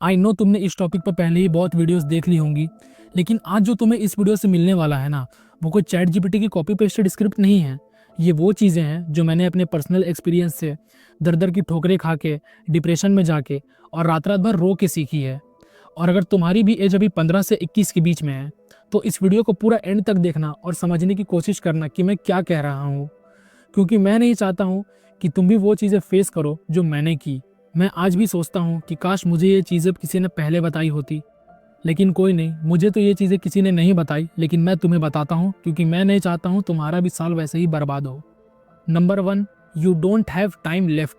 I know तुमने इस topic पर पहले ही बहुत वीडियोस देख ली होंगी, लेकिन आज जो तुम्हें इस वीडियो से मिलने वाला है ना, वो कोई चैट जीपीटी की कॉपी पेस्टेड स्क्रिप्ट नहीं है। ये वो चीज़ें हैं जो मैंने अपने पर्सनल एक्सपीरियंस से दर दर की ठोकरें खा के, डिप्रेशन में जाके और रात रात भर रो के सीखी है। और अगर तुम्हारी भी एज अभी 15 से 21 के बीच में है, तो इस वीडियो को पूरा एंड तक देखना और समझने की कोशिश करना कि मैं क्या कह रहा हूँ, क्योंकि मैं नहीं चाहता हूँ कि तुम भी वो चीज़ें फेस करो जो मैंने की। मैं आज भी सोचता हूँ कि काश मुझे ये चीज़ें किसी ने पहले बताई होती, लेकिन कोई नहीं, मुझे तो ये चीज़ें किसी ने नहीं बताई, लेकिन मैं तुम्हें बताता हूँ क्योंकि मैं नहीं चाहता हूँ तुम्हारा भी साल वैसे ही बर्बाद हो। Number 1, you don't have time left.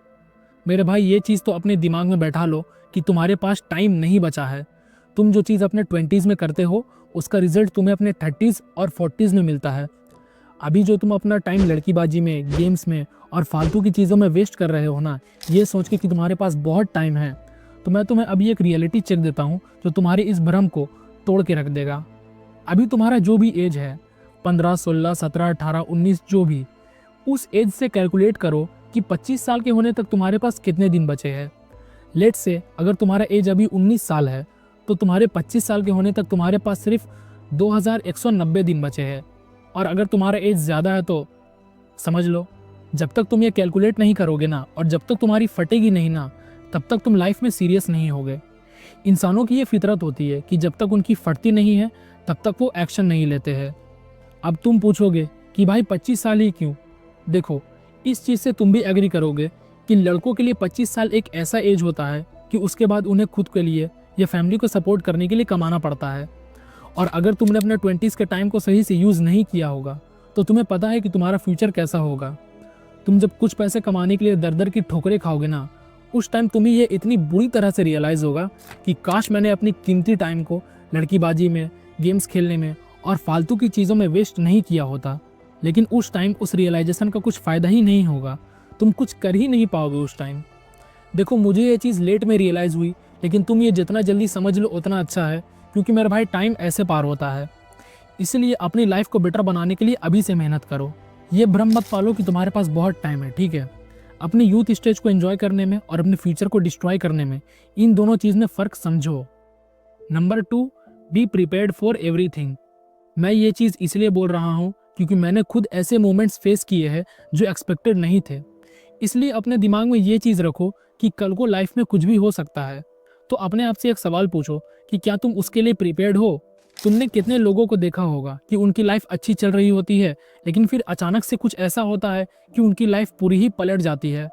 मेरे भाई, ये चीज़ तो अपने दिमाग में बैठा लो कि तुम्हारे पास टाइम नहीं बचा है। तुम जो चीज़ अपने 20s में करते हो, उसका रिजल्ट तुम्हें अपने 30s और 40s में मिलता है। अभी जो तुम अपना टाइम लड़कीबाजी में, गेम्स में और फालतू की चीज़ों में वेस्ट कर रहे हो ना, ये सोच के कि तुम्हारे पास बहुत टाइम है, तो मैं तुम्हें अभी एक रियलिटी चेक देता हूँ जो तुम्हारी इस भ्रम को तोड़ के रख देगा। अभी तुम्हारा जो भी एज है, 15, 16, 17, 18, 19, जो भी, उस एज से कैलकुलेट करो कि 25 साल के होने तक तुम्हारे पास कितने दिन बचे हैं। लेट से अगर तुम्हारा एज अभी 19 साल है, तो तुम्हारे 25 साल के होने तक तुम्हारे पास सिर्फ 2190 दिन बचे हैं। और अगर तुम्हारा एज ज़्यादा है तो समझ लो, जब तक तुम ये कैलकुलेट नहीं करोगे ना, और जब तक तुम्हारी फटेगी नहीं ना, तब तक तुम लाइफ में सीरियस नहीं होगे। इंसानों की ये फितरत होती है कि जब तक उनकी फटती नहीं है, तब तक वो एक्शन नहीं लेते हैं। अब तुम पूछोगे कि भाई 25 साल ही क्यों? देखो, इस चीज़ से तुम भी एग्री करोगे कि लड़कों के लिए 25 साल एक ऐसा एज होता है कि उसके बाद उन्हें खुद के लिए या फैमिली को सपोर्ट करने के लिए कमाना पड़ता है। और अगर तुमने अपने 20s के टाइम को सही से यूज़ नहीं किया होगा, तो तुम्हें पता है कि तुम्हारा फ्यूचर कैसा होगा। तुम जब कुछ पैसे कमाने के लिए दर दर की ठोकरें खाओगे ना, उस टाइम तुम्हें ये इतनी बुरी तरह से रियलाइज़ होगा कि काश मैंने अपनी कीमती टाइम को लड़कीबाजी में, गेम्स खेलने में और फालतू की चीज़ों में वेस्ट नहीं किया होता। लेकिन उस टाइम उस रियलाइजेशन का कुछ फ़ायदा ही नहीं होगा, तुम कुछ कर ही नहीं पाओगे उस टाइम। देखो, मुझे ये चीज़ लेट में रियलाइज़ हुई, लेकिन तुम ये जितना जल्दी समझ लो उतना अच्छा है, क्योंकि मेरे भाई टाइम ऐसे पार होता है। इसलिए अपनी लाइफ को बेटर बनाने के लिए अभी से मेहनत करो। ये भ्रम मत पालो कि तुम्हारे पास बहुत टाइम है, ठीक है? अपनी यूथ स्टेज को एंजॉय करने में और अपने फ्यूचर को डिस्ट्रॉय करने में, इन दोनों चीज़ में फ़र्क समझो। Number 2, be prepared for everything. मैं ये चीज़ इसलिए बोल रहा हूँ क्योंकि मैंने खुद ऐसे मोमेंट्स फेस किए हैं जो एक्सपेक्टेड नहीं थे। इसलिए अपने दिमाग में ये चीज़ रखो कि कल को लाइफ में कुछ भी हो सकता है। तो अपने आप से एक सवाल पूछो कि क्या तुम उसके लिए प्रिपेयर्ड हो? तुमने कितने लोगों को देखा होगा कि उनकी लाइफ अच्छी चल रही होती है, लेकिन फिर अचानक से कुछ ऐसा होता है कि उनकी लाइफ पूरी ही पलट जाती है।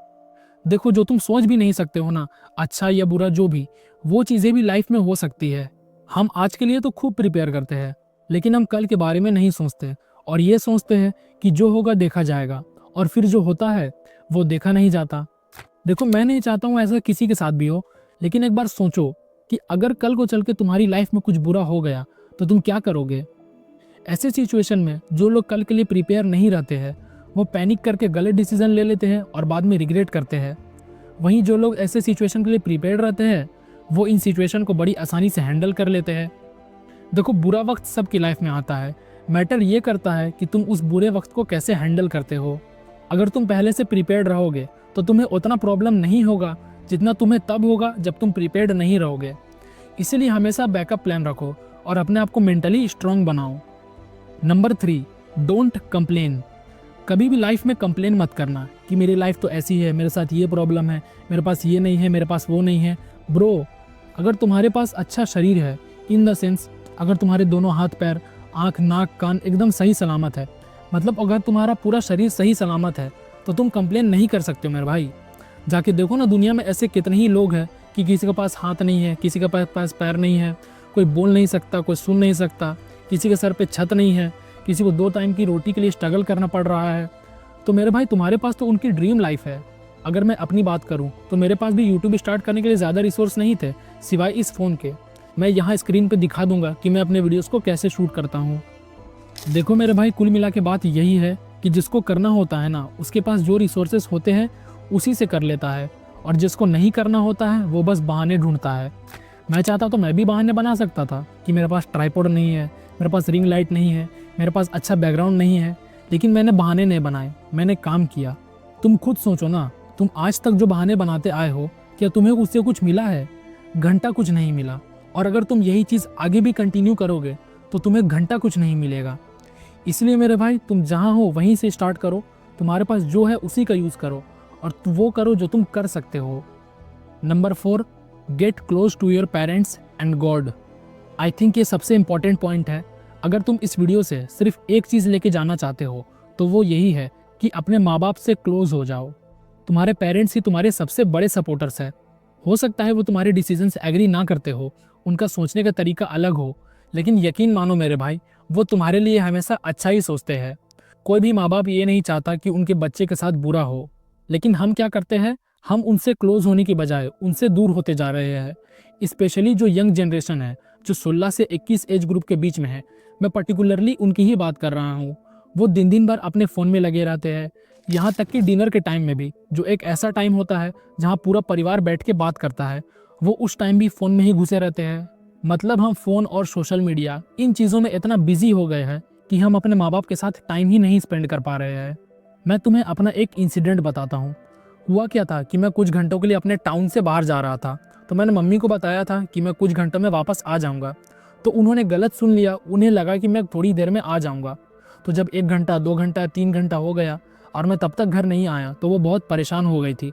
देखो, जो तुम सोच भी नहीं सकते हो ना, अच्छा या बुरा जो भी, वो चीज़ें भी लाइफ में हो सकती है। हम आज के लिए तो खूब प्रिपेयर करते हैं, लेकिन हम कल के बारे में नहीं सोचते, और ये सोचते हैं कि जो होगा देखा जाएगा, और फिर जो होता है वो देखा नहीं जाता। देखो, मैं नहीं चाहता हूँ ऐसा किसी के साथ भी हो, लेकिन एक बार सोचो कि अगर कल को चल के तुम्हारी लाइफ में कुछ बुरा हो गया तो तुम क्या करोगे? ऐसे सिचुएशन में जो लोग कल के लिए प्रिपेयर नहीं रहते हैं, वो पैनिक करके गलत डिसीजन ले लेते हैं और बाद में रिग्रेट करते हैं। वहीं जो लोग ऐसे सिचुएशन के लिए प्रिपेयर रहते हैं, वो इन सिचुएशन को बड़ी आसानी से हैंडल कर लेते हैं। देखो, बुरा वक्त सबकी लाइफ में आता है, मैटर ये करता है कि तुम उस बुरे वक्त को कैसे हैंडल करते हो। अगर तुम पहले से प्रिपेयर्ड रहोगे तो तुम्हें उतना प्रॉब्लम नहीं होगा जितना तुम्हें तब होगा जब तुम प्रिपेयर्ड नहीं रहोगे। इसीलिए हमेशा बैकअप प्लान रखो और अपने आप को मेंटली स्ट्रांग बनाओ। Number 3, don't complain. कभी भी लाइफ में कंप्लेन मत करना कि मेरी लाइफ तो ऐसी है, मेरे साथ ये प्रॉब्लम है, मेरे पास ये नहीं है, मेरे पास वो नहीं है। ब्रो, अगर तुम्हारे पास अच्छा शरीर है, इन द सेंस अगर तुम्हारे दोनों हाथ पैर, आँख, नाक, कान एकदम सही सलामत है, मतलब अगर तुम्हारा पूरा शरीर सही सलामत है, तो तुम कंप्लेन नहीं कर सकते हो मेरे भाई। जाके देखो ना, दुनिया में ऐसे कितने ही लोग हैं कि किसी के पास हाथ नहीं है, किसी के पास पैर नहीं है, कोई बोल नहीं सकता, कोई सुन नहीं सकता, किसी के सर पे छत नहीं है, किसी को 2 टाइम की रोटी के लिए स्ट्रगल करना पड़ रहा है। तो मेरे भाई, तुम्हारे पास तो उनकी ड्रीम लाइफ है। अगर मैं अपनी बात करूं तो मेरे पास भी यूट्यूब स्टार्ट करने के लिए ज़्यादा रिसोर्स नहीं थे सिवाय इस फ़ोन के। मैं यहाँ स्क्रीन पे दिखा दूंगा कि मैं अपने वीडियोस को कैसे शूट करता हूँ। देखो मेरे भाई, कुल मिला के बात यही है कि जिसको करना होता है ना, उसके पास जो रिसोर्सेस होते हैं उसी से कर लेता है, और जिसको नहीं करना होता है वो बस बहाने ढूंढता है। मैं चाहता तो मैं भी बहाने बना सकता था कि मेरे पास ट्राइपॉड नहीं है, मेरे पास रिंग लाइट नहीं है, मेरे पास अच्छा बैकग्राउंड नहीं है, लेकिन मैंने बहाने नहीं बनाए, मैंने काम किया। तुम खुद सोचो ना, तुम आज तक जो बहाने बनाते आए हो, क्या तुम्हें उससे कुछ मिला है? घंटा कुछ नहीं मिला, और अगर तुम यही चीज़ आगे भी कंटिन्यू करोगे तो तुम्हें घंटा कुछ नहीं मिलेगा। इसलिए मेरे भाई, तुम जहाँ हो वहीं से स्टार्ट करो, तुम्हारे पास जो है उसी का यूज़ करो, और वो करो जो तुम कर सकते हो। Number 4, get close to your parents and God. I think ये सबसे इंपॉर्टेंट पॉइंट है। अगर तुम इस वीडियो से सिर्फ एक चीज़ लेके जाना चाहते हो तो वो यही है कि अपने माँ बाप से क्लोज हो जाओ। तुम्हारे पेरेंट्स ही तुम्हारे सबसे बड़े सपोर्टर्स हैं। हो सकता है वो तुम्हारे डिसीजन से एग्री ना करते हो, उनका सोचने का तरीका अलग हो, लेकिन यकीन मानो मेरे भाई, वो तुम्हारे लिए हमेशा अच्छा ही सोचते हैं। कोई भी माँ बाप ये नहीं चाहता कि उनके बच्चे के साथ बुरा हो, लेकिन हम क्या करते हैं, हम उनसे क्लोज होने की बजाय उनसे दूर होते जा रहे हैं। स्पेशली जो यंग जनरेशन है, जो 16 से 21 एज ग्रुप के बीच में है, मैं पर्टिकुलरली उनकी ही बात कर रहा हूँ। वो दिन दिन भर अपने फ़ोन में लगे रहते हैं, यहाँ तक कि डिनर के टाइम में भी, जो एक ऐसा टाइम होता है जहाँ पूरा परिवार बैठ के बात करता है, वो उस टाइम भी फ़ोन में ही घुसे रहते हैं। मतलब हम फ़ोन और सोशल मीडिया इन चीज़ों में इतना बिजी हो गए हैं कि हम अपने माँ बाप के साथ टाइम ही नहीं स्पेंड कर पा रहे हैं। मैं तुम्हें अपना एक इंसिडेंट बताता हूँ। हुआ क्या था कि मैं कुछ घंटों के लिए अपने टाउन से बाहर जा रहा था, तो मैंने मम्मी को बताया था कि मैं कुछ घंटों में वापस आ जाऊँगा। तो उन्होंने गलत सुन लिया, उन्हें लगा कि मैं थोड़ी देर में आ जाऊँगा। तो जब 1 घंटा, 2 घंटा, 3 घंटा हो गया और मैं तब तक घर नहीं आया, तो वो बहुत परेशान हो गई थी।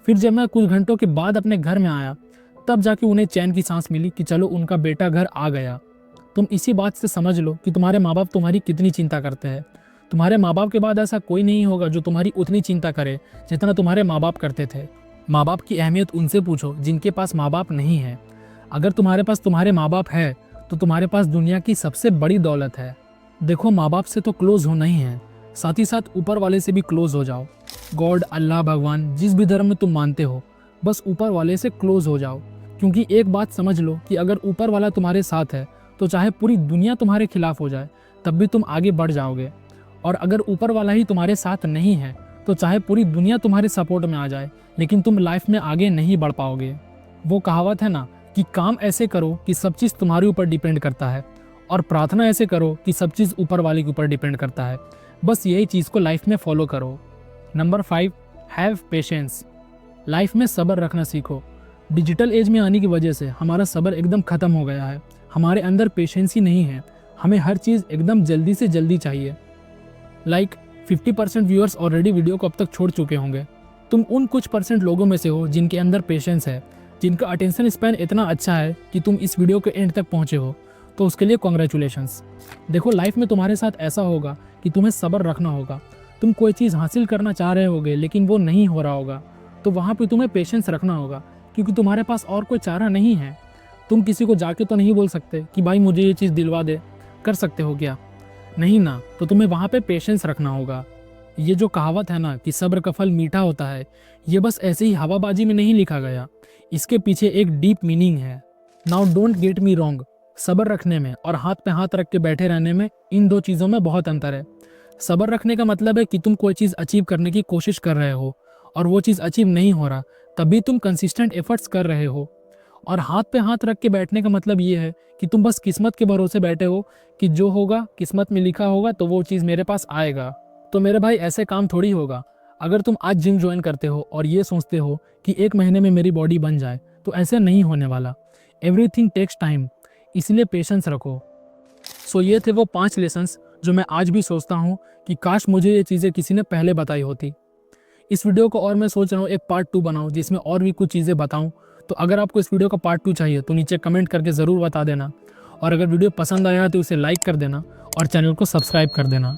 फिर जब मैं कुछ घंटों के बाद अपने घर में आया, तब जाके उन्हें चैन की सांस मिली कि चलो उनका बेटा घर आ गया। तुम इसी बात से समझ लो कि तुम्हारे माँ बाप तुम्हारी कितनी चिंता करते हैं। तुम्हारे माँ बाप के बाद ऐसा कोई नहीं होगा जो तुम्हारी उतनी चिंता करे जितना तुम्हारे माँ बाप करते थे। माँ बाप की अहमियत उनसे पूछो जिनके पास माँ बाप नहीं है। अगर तुम्हारे पास तुम्हारे माँ बाप है तो तुम्हारे पास दुनिया की सबसे बड़ी दौलत है। देखो, माँ बाप से तो क्लोज होना ही है, साथ ही साथ ऊपर वाले से भी क्लोज हो जाओ। गॉड, अल्लाह, भगवान, जिस भी धर्म में तुम मानते हो, बस ऊपर वाले से क्लोज हो जाओ। क्योंकि एक बात समझ लो कि अगर ऊपर वाला तुम्हारे साथ है तो चाहे पूरी दुनिया तुम्हारे खिलाफ हो जाए तब भी तुम आगे बढ़ जाओगे। और अगर ऊपर वाला ही तुम्हारे साथ नहीं है तो चाहे पूरी दुनिया तुम्हारे सपोर्ट में आ जाए, लेकिन तुम लाइफ में आगे नहीं बढ़ पाओगे। वो कहावत है ना कि काम ऐसे करो कि सब चीज़ तुम्हारे ऊपर डिपेंड करता है, और प्रार्थना ऐसे करो कि सब चीज़ ऊपर वाले के ऊपर डिपेंड करता है। बस यही चीज़ को लाइफ में फॉलो करो। Number 5, have patience. लाइफ में सब्र रखना सीखो। डिजिटल एज में आने की वजह से हमारा सब्र एकदम ख़त्म हो गया है। हमारे अंदर पेशेंस ही नहीं है। हमें हर चीज़ एकदम जल्दी से जल्दी चाहिए। 50% व्यूअर्स ऑलरेडी वीडियो को अब तक छोड़ चुके होंगे। तुम उन कुछ % लोगों में से हो जिनके अंदर पेशेंस है, जिनका अटेंशन स्पैन इतना अच्छा है कि तुम इस वीडियो के एंड तक पहुँचे हो, तो उसके लिए कॉन्ग्रेचुलेशंस। देखो, लाइफ में तुम्हारे साथ ऐसा होगा कि तुम्हें सब्र रखना होगा। तुम कोई चीज़ हासिल करना चाह रहे होगे लेकिन वो नहीं हो रहा होगा, तो वहाँ पे तुम्हें पेशेंस रखना होगा, क्योंकि तुम्हारे पास और कोई चारा नहीं है। तुम किसी को जाके तो नहीं बोल सकते कि भाई मुझे ये चीज़ दिलवा दे, कर सकते हो क्या? नहीं ना, तो तुम्हें वहाँ पे पेशेंस रखना होगा। ये जो कहावत है ना कि सब्र का फल मीठा होता है, ये बस ऐसे ही हवाबाजी में नहीं लिखा गया, इसके पीछे एक डीप मीनिंग है। Now don't get me wrong, सब्र रखने में और हाथ पे हाथ रख के बैठे रहने में, इन दो चीज़ों में बहुत अंतर है। सब्र रखने का मतलब है कि तुम कोई चीज़ अचीव करने की कोशिश कर रहे हो और वो चीज़ अचीव नहीं हो रहा, तभी तुम कंसिस्टेंट एफर्ट्स कर रहे हो। और हाथ पे हाथ रख के बैठने का मतलब ये है कि तुम बस किस्मत के भरोसे बैठे हो कि जो होगा किस्मत में लिखा होगा तो वो चीज़ मेरे पास आएगा। तो मेरे भाई, ऐसे काम थोड़ी होगा। अगर तुम आज जिम ज्वाइन करते हो और ये सोचते हो कि 1 महीने में मेरी बॉडी बन जाए, तो ऐसे नहीं होने वाला। एवरीथिंग टेक्स टाइम, इसलिए पेशेंस रखो। सो ये थे वो 5 लेसन्स जो मैं आज भी सोचता हूँ कि काश मुझे ये चीज़ें किसी ने पहले बताई होती। इस वीडियो को और मैं सोच रहा हूँ एक पार्ट 2 बनाऊँ जिसमें और भी कुछ चीज़ें बताऊँ। तो अगर आपको इस वीडियो का पार्ट 2 चाहिए तो नीचे कमेंट करके ज़रूर बता देना, और अगर वीडियो पसंद आया तो उसे लाइक कर देना और चैनल को सब्सक्राइब कर देना।